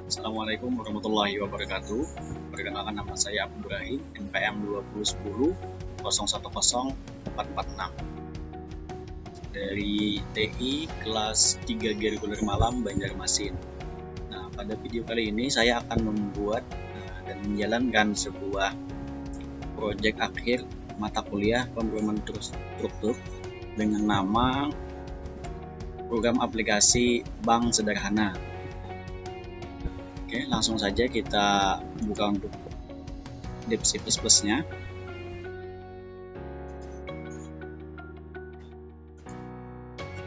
Assalamualaikum warahmatullahi wabarakatuh. Perkenalkan, nama saya Abdul Ibrahim, NPM 2010 010446 dari TI kelas 3 Reguler Malam, Banjarmasin. Nah, pada video kali ini saya akan membuat dan menjalankan sebuah proyek akhir mata kuliah pemrograman struktur dengan nama program aplikasi bank sederhana. Oke, langsung saja kita buka untuk Deep C++ nya.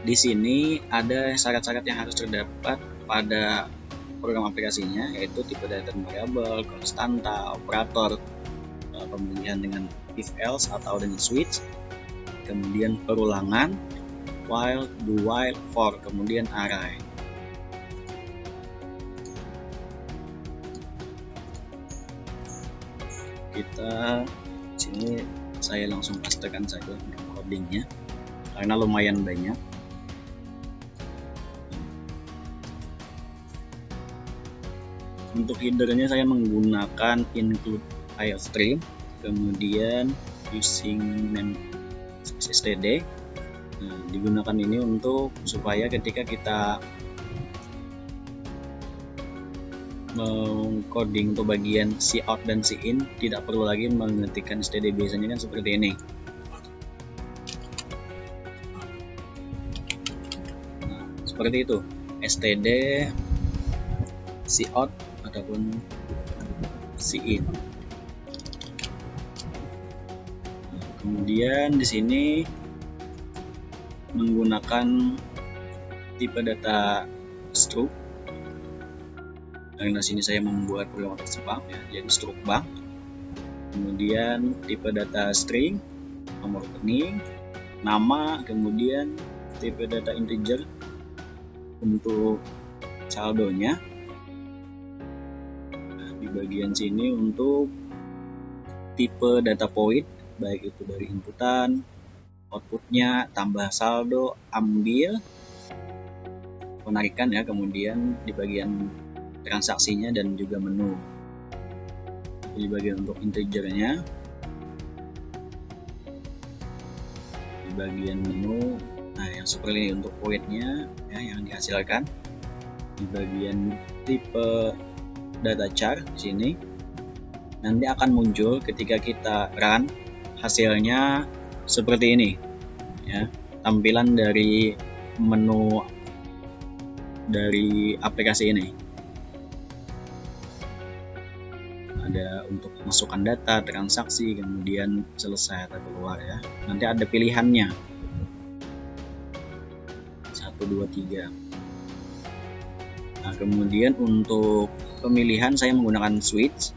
Di sini ada syarat-syarat yang harus terdapat pada program aplikasinya, yaitu tipe data variabel, konstanta, operator, pemilihan dengan if else atau dengan switch, kemudian perulangan, while, do while, for, kemudian array. Kita sini saya langsung pastekan saja codingnya karena lumayan banyak. Untuk headernya saya menggunakan include iostream, kemudian using name std. Nah, digunakan ini untuk supaya ketika kita coding untuk bagian cout dan in tidak perlu lagi mengetikkan std. Biasanya kan seperti ini. Nah, seperti itu, std, cout ataupun in. Nah, kemudian di sini menggunakan tipe data struct. Karena sini saya membuat program aplikasi bank, ya, jadi struct bank. Kemudian tipe data string, nomor rekening, nama, kemudian tipe data integer untuk saldonya. Nah, di bagian sini untuk tipe data point, baik itu dari inputan, outputnya, tambah saldo, ambil, penarikan, ya, kemudian di bagian transaksinya dan juga menu. Di bagian untuk integernya, di bagian menu, nah yang seperti ini untuk pointnya, ya, yang dihasilkan. Di bagian tipe data char di sini nanti akan muncul ketika kita run, hasilnya seperti ini, ya, tampilan dari menu dari aplikasi ini. Ada untuk masukkan data, transaksi, kemudian selesai atau keluar, ya. Nanti ada pilihannya 1, 2, 3. Nah, kemudian untuk pemilihan saya menggunakan switch,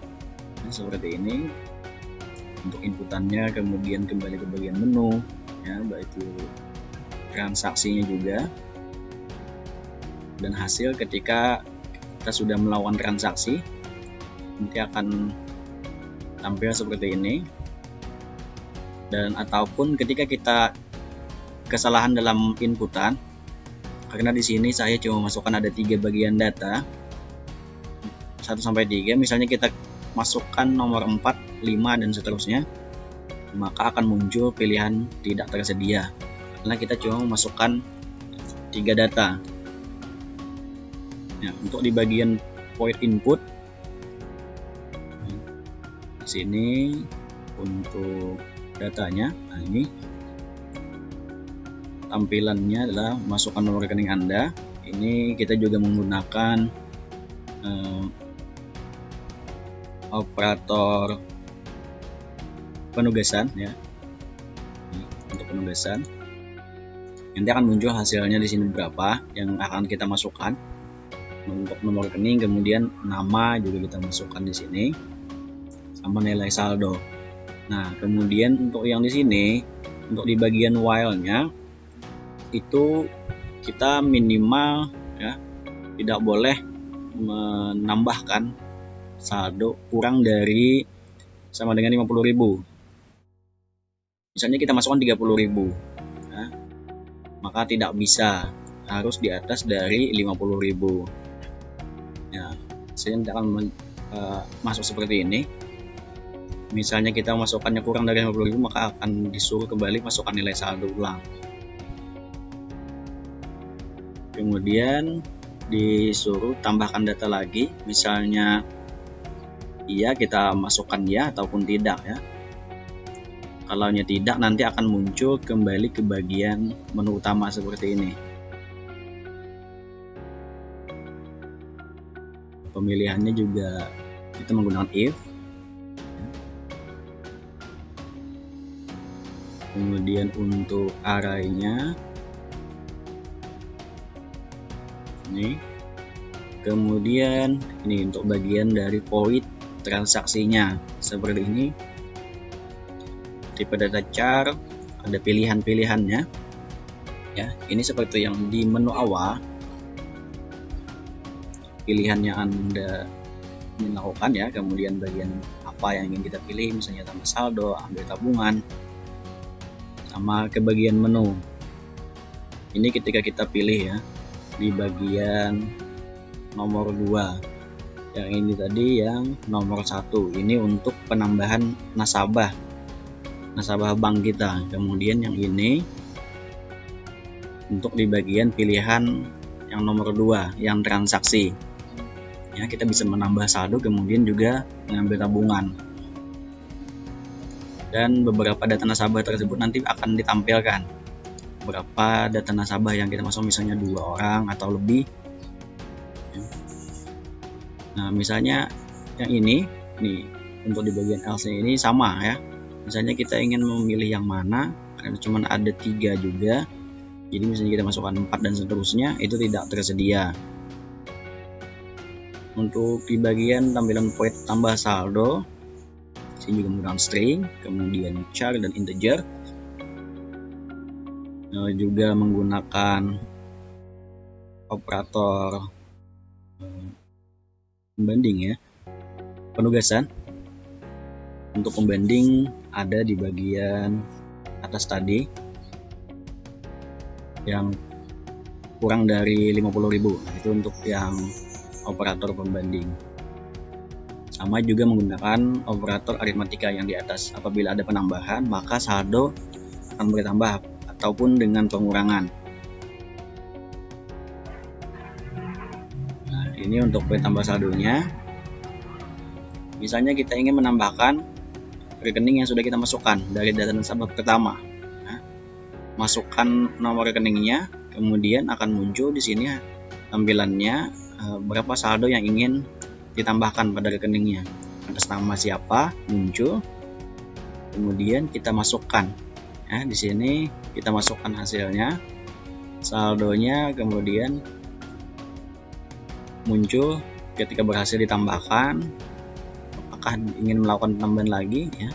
nah, seperti ini untuk inputannya, kemudian kembali ke bagian menu, ya, baik itu transaksinya juga, dan hasil ketika kita sudah melakukan transaksi nanti akan tampil seperti ini. Dan ataupun ketika kita kesalahan dalam inputan, karena di sini saya cuma masukkan ada 3 bagian data 1 sampai 3, misalnya kita masukkan nomor 4, 5 dan seterusnya, maka akan muncul pilihan tidak tersedia karena kita cuma memasukkan 3 data. Ya, untuk di bagian point input di sini untuk datanya, nah ini tampilannya adalah masukkan nomor rekening Anda. Ini kita juga menggunakan operator penugasan, ya. Untuk penugasan nanti akan muncul hasilnya di sini berapa yang akan kita masukkan. Untuk nomor rekening, kemudian nama juga kita masukkan di sini, sama nilai saldo. Nah, kemudian untuk yang di sini, untuk di bagian while-nya itu kita minimal, ya, tidak boleh menambahkan saldo kurang dari sama dengan 50.000. Misalnya kita masukkan 30.000, ya, maka tidak bisa, harus di atas dari 50.000. Ya, hasilnya akan masuk seperti ini. Misalnya kita masukkannya kurang dari 50.000, maka akan disuruh kembali masukkan nilai saldo ulang. Kemudian disuruh tambahkan data lagi, misalnya iya, kita masukkan ya ataupun tidak ya. Kalau tidak, nanti akan muncul kembali ke bagian menu utama seperti ini. Pemilihannya juga kita menggunakan if. Kemudian untuk arraynya ini. Kemudian ini untuk bagian dari void transaksinya seperti ini. Tipe data chart, ada pilihan-pilihannya ya. Ini seperti yang di menu awal, pilihannya Anda melakukan ya. Kemudian bagian apa yang ingin kita pilih, misalnya tambah saldo, ambil tabungan, sama ke bagian menu. Ini ketika kita pilih ya, di bagian nomor 2. Yang ini tadi yang nomor 1, ini untuk penambahan nasabah bank kita. Kemudian yang ini untuk di bagian pilihan yang nomor 2, yang transaksi ya, kita bisa menambah saldo, kemudian juga mengambil tabungan. Dan beberapa data nasabah tersebut nanti akan ditampilkan berapa data nasabah yang kita masuk, misalnya 2 orang atau lebih. Nah, misalnya yang ini untuk di bagian else ini sama ya. Misalnya kita ingin memilih yang mana, karena cuma ada 3 juga, jadi misalnya kita masukkan 4 dan seterusnya, itu tidak tersedia. Untuk di bagian tampilan void tambah saldo, sini juga menggunakan string, kemudian char dan integer, juga menggunakan operator pembanding ya, penugasan. Untuk pembanding ada di bagian atas tadi, yang kurang dari 50.000, itu untuk yang operator pembanding. Sama juga menggunakan operator aritmatika yang di atas. Apabila ada penambahan, maka saldo akan bertambah ataupun dengan pengurangan. Nah, ini untuk tambah saldonya. Misalnya kita ingin menambahkan rekening yang sudah kita masukkan dari data nasabah pertama. Nah, masukkan nomor rekeningnya, kemudian akan muncul di sini tampilannya berapa saldo yang ingin ditambahkan pada rekeningnya. Atas nama siapa muncul, kemudian kita masukkan. Ya, di sini kita masukkan hasilnya, saldonya, kemudian muncul ketika berhasil ditambahkan. Apakah ingin melakukan tambahan lagi ya?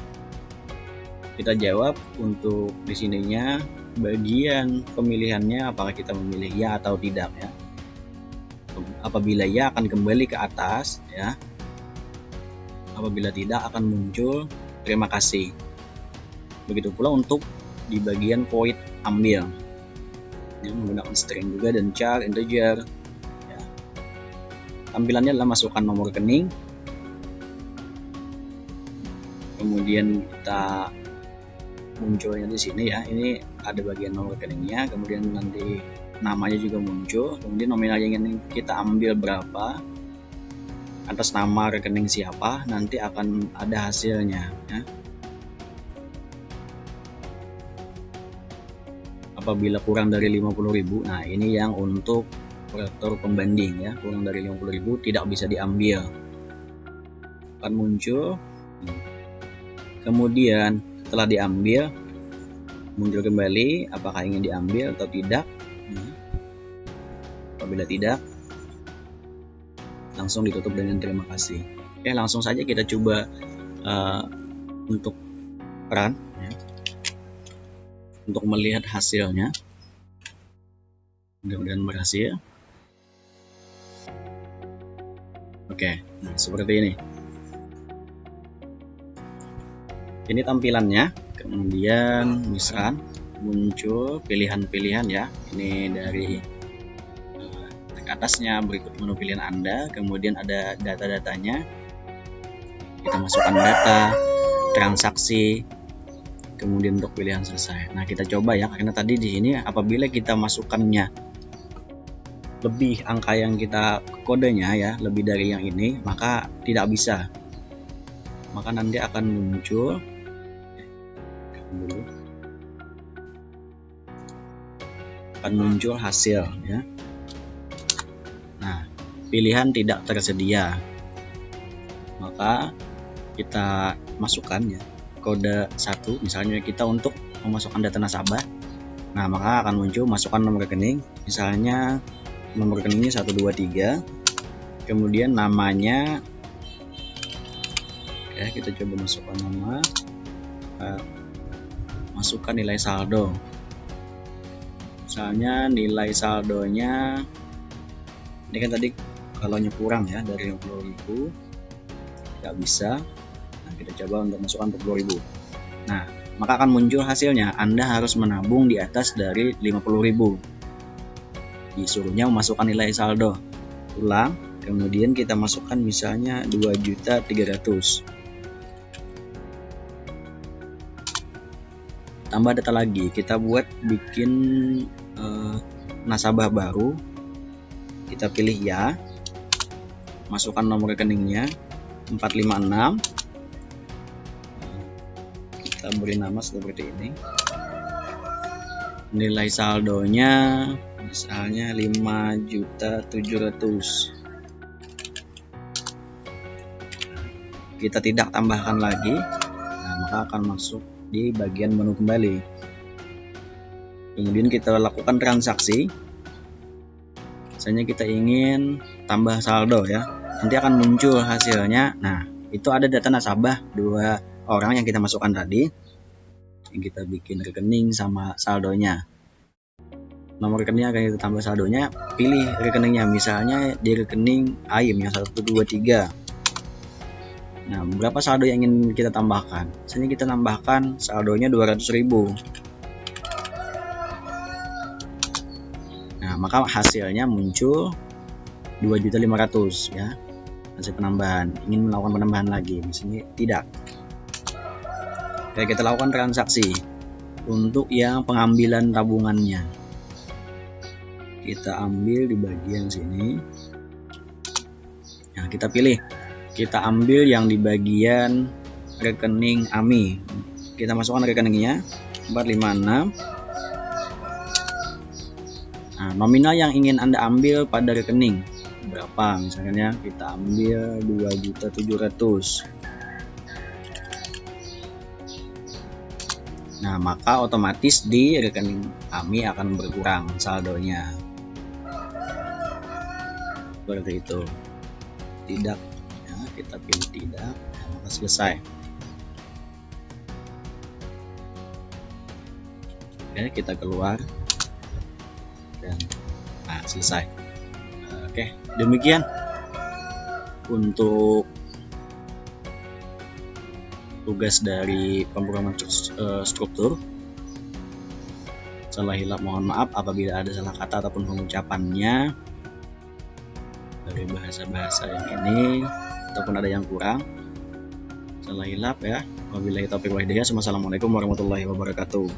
Kita jawab untuk di sininya bagian pemilihannya, apakah kita memilih ya atau tidak ya. Apabila ya akan kembali ke atas ya. Apabila tidak akan muncul terima kasih. Begitu pula untuk di bagian void ambil, yang menggunakan string juga dan char, integer ya. Tampilannya adalah masukkan nomor rekening, kemudian kita munculnya di sini ya. Ini ada bagian nomor rekeningnya, kemudian nanti namanya juga muncul, kemudian nominal yang ingin kita ambil berapa, atas nama rekening siapa, nanti akan ada hasilnya ya. Apabila kurang dari 50.000, nah ini yang untuk operator pembanding ya, kurang dari 50.000 tidak bisa diambil, akan muncul. Kemudian setelah diambil, muncul kembali apakah ingin diambil atau tidak. Apabila tidak, langsung ditutup dengan terima kasih. Oke, langsung saja kita coba untuk run ya, untuk melihat hasilnya. Mudah-mudahan berhasil. Oke, nah seperti ini. Ini tampilannya. Kemudian misalkan muncul pilihan-pilihan ya. Ini dari tekan atasnya berikut menu pilihan Anda, kemudian ada data-datanya. Kita masukkan data, transaksi, kemudian untuk pilihan selesai. Nah, kita coba ya, karena tadi di sini apabila kita masukkannya lebih angka yang kita kodenya ya, lebih dari yang ini, maka tidak bisa. Maka nanti akan muncul hasil ya. Nah, pilihan tidak tersedia. Maka kita masukkan ya kode 1, misalnya kita untuk memasukkan data nasabah. Nah, maka akan muncul masukkan nomor rekening, misalnya nomor rekeningnya 123, kemudian namanya ya, kita coba masukkan nama, masukkan nilai saldo, misalnya nilai saldonya ini kan tadi kalau kurang ya dari 50.000 nggak bisa. Nah, kita coba untuk masukkan 40.000. Nah, maka akan muncul hasilnya, Anda harus menabung di atas dari 50.000. Disuruhnya memasukkan nilai saldo ulang, kemudian kita masukkan misalnya 2.300.000. Tambah data lagi, kita bikin nasabah baru. Kita pilih ya, masukkan nomor rekeningnya 456, kita beri nama seperti ini, nilai saldonya misalnya 5.700.000. Kita tidak tambahkan lagi. Nah, maka akan masuk di bagian menu kembali. Kemudian kita lakukan transaksi. Misalnya kita ingin tambah saldo ya, nanti akan muncul hasilnya. Nah, itu ada data nasabah 2 orang yang kita masukkan tadi, yang kita bikin rekening sama saldonya. Nomor rekeningnya akan kita tambah saldonya, pilih rekeningnya, misalnya di rekening AIM yang 123. Nah, berapa saldo yang ingin kita tambahkan? Misalnya kita tambahkan saldonya 200.000. Nah, maka hasilnya muncul 2.500.000 ya, hasil penambahan. Ingin melakukan penambahan lagi, misalnya tidak. Oke, kita lakukan transaksi untuk yang pengambilan tabungannya. Kita ambil di bagian sini. Nah, kita pilih, kita ambil yang di bagian rekening AMI. Kita masukkan rekeningnya 456. Nah, nominal yang ingin Anda ambil pada rekening berapa? Misalnya kita ambil 2.700.000. Nah, maka otomatis di rekening AMI akan berkurang saldonya. Seperti itu. Tidak ya, kita pilih tidak, maka selesai. Oke, kita keluar dan selesai. Oke, demikian untuk tugas dari pemrograman struktur. Salah hilap mohon maaf apabila ada salah kata ataupun pengucapannya dari bahasa-bahasa yang ini ataupun ada yang kurang. Salah hilap ya. Wabillahi taufiq wal hidayah. Wassalamualaikum warahmatullahi wabarakatuh.